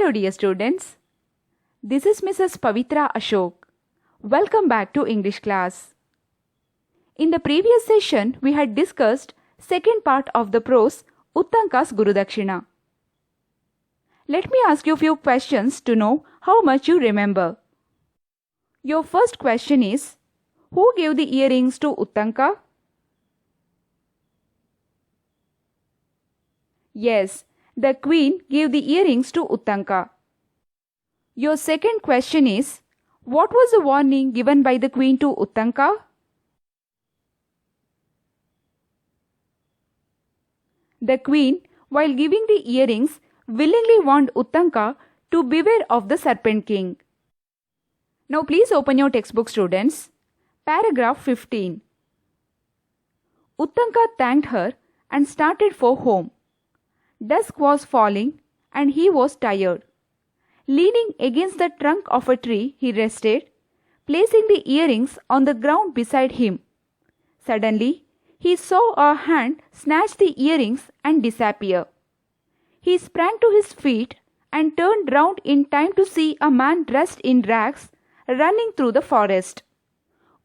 Hello dear students. This is Mrs. Pavitra Ashok. Welcome back to English class. In the previous session, we had discussed second part of the prose Uttanka's Gurudakshina. Let me ask you a few questions to know how much you remember. Your first question is, who gave the earrings to Uttanka? Yes, the queen gave the earrings to Uttanka. Your second question is, what was the warning given by the queen to Uttanka? The queen, while giving the earrings, willingly warned Uttanka to beware of the Serpent King. Now please open your textbook, students. Paragraph 15. Uttanka thanked her and started for home. Dusk was falling and he was tired. Leaning against the trunk of a tree, he rested, placing the earrings on the ground beside him. Suddenly, he saw a hand snatch the earrings and disappear. He sprang to his feet and turned round in time to see a man dressed in rags running through the forest.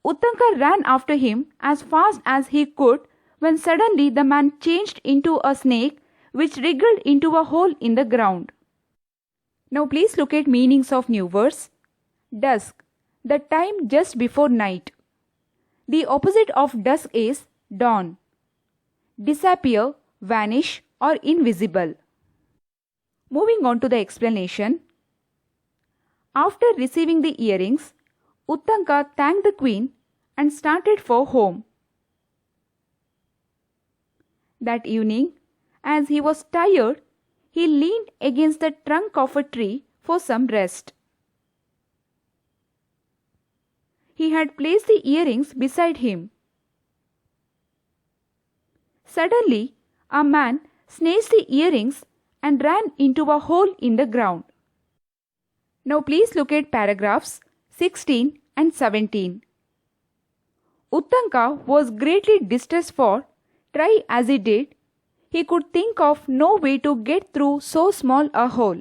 Uttanka ran after him as fast as he could when suddenly the man changed into a snake which wriggled into a hole in the ground. Now please look at meanings of new words. Dusk, the time just before night. The opposite of dusk is dawn. Disappear, vanish or invisible. Moving on to the explanation. After receiving the earrings, Uttanka thanked the queen and started for home. That evening, as he was tired, he leaned against the trunk of a tree for some rest. He had placed the earrings beside him. Suddenly, a man snatched the earrings and ran into a hole in the ground. Now please look at paragraphs 16 and 17. Uttanka was greatly distressed for, try as he did, he could think of no way to get through so small a hole.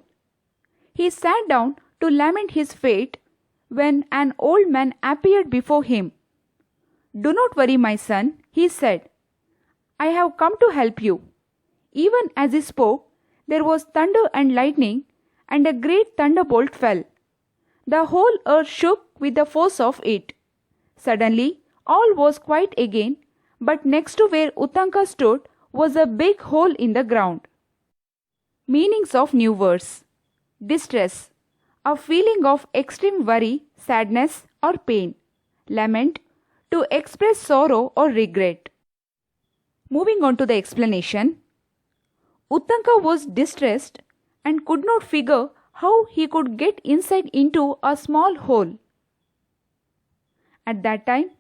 He sat down to lament his fate when an old man appeared before him. "Do not worry, my son," he said. "I have come to help you." Even as he spoke, there was thunder and lightning, and a great thunderbolt fell. The whole earth shook with the force of it. Suddenly, all was quiet again, but next to where Uttanka stood was a big hole in the ground. Meanings of new words. Distress, a feeling of extreme worry, sadness or pain. Lament, to express sorrow or regret. Moving on to the explanation. Uttanka was distressed and could not figure how he could get inside into a small hole. At that time,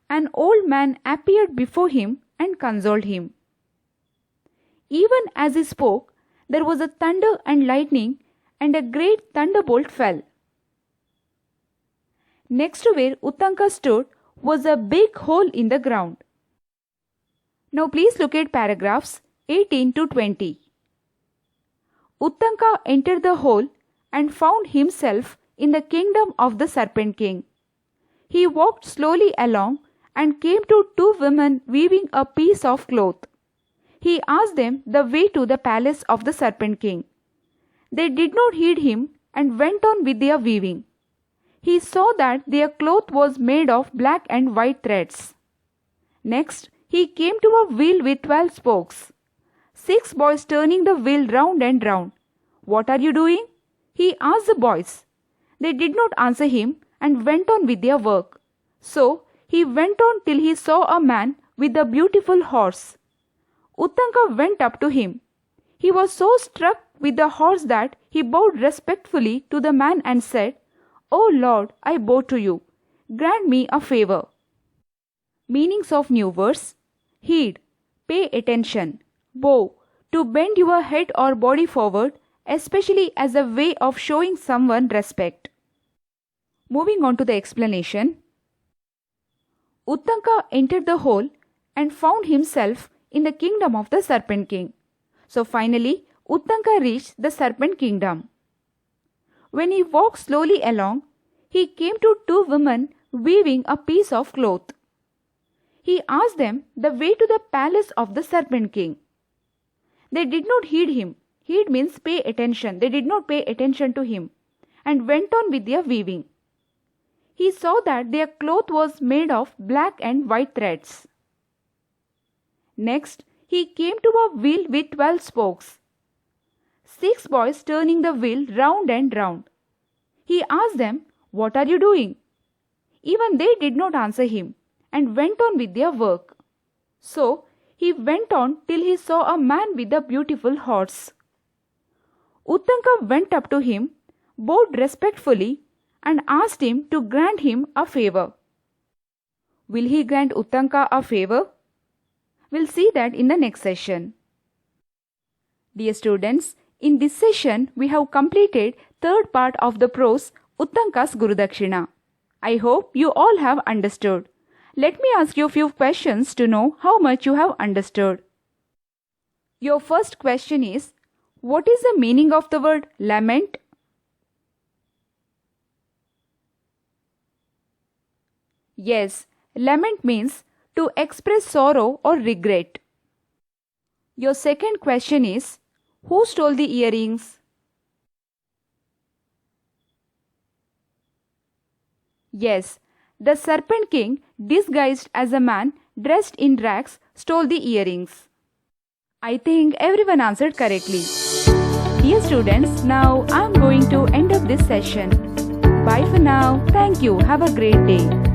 an old man appeared before him and consoled him. Even as he spoke, there was a thunder and lightning, and a great thunderbolt fell. Next to where Uttanka stood was a big hole in the ground. Now please look at paragraphs 18 to 20. Uttanka entered the hole and found himself in the kingdom of the Serpent King. He walked slowly along and came to two women weaving a piece of cloth. He asked them the way to the palace of the Serpent King. They did not heed him and went on with their weaving. He saw that their cloth was made of black and white threads. Next, he came to a wheel with 12 spokes. 6 boys turning the wheel round and round. "What are you doing?" he asked the boys. They did not answer him and went on with their work. So, he went on till he saw a man with a beautiful horse. Uttanka went up to him. He was so struck with the horse that he bowed respectfully to the man and said, "O Lord, I bow to you. Grant me a favor." Meanings of new words. Heed, pay attention. Bow, to bend your head or body forward, especially as a way of showing someone respect. Moving on to the explanation. Uttanka entered the hole and found himself in the kingdom of the Serpent King. So finally, Uttanka reached the Serpent Kingdom. When he walked slowly along, he came to two women weaving a piece of cloth. He asked them the way to the palace of the Serpent King. They did not heed him. Heed means pay attention. They did not pay attention to him and went on with their weaving. He saw that their cloth was made of black and white threads. Next, he came to a wheel with 12 spokes. 6 boys turning the wheel round and round. He asked them, "What are you doing?" Even they did not answer him and went on with their work. So, he went on till he saw a man with a beautiful horse. Uttanka went up to him, bowed respectfully, and asked him to grant him a favor. Will he grant Uttanka a favor? We'll see that in the next session. Dear students, in this session we have completed third part of the prose Uttanka's Gurudakshina. I hope you all have understood. Let me ask you a few questions to know how much you have understood. Your first question is, what is the meaning of the word lament? Yes, lament means to express sorrow or regret. Your second question is, who stole the earrings? Yes, the Serpent King, disguised as a man dressed in rags, stole the earrings. I think everyone answered correctly. Dear students, now I am going to end up this session. Bye for now. Thank you. Have a great day.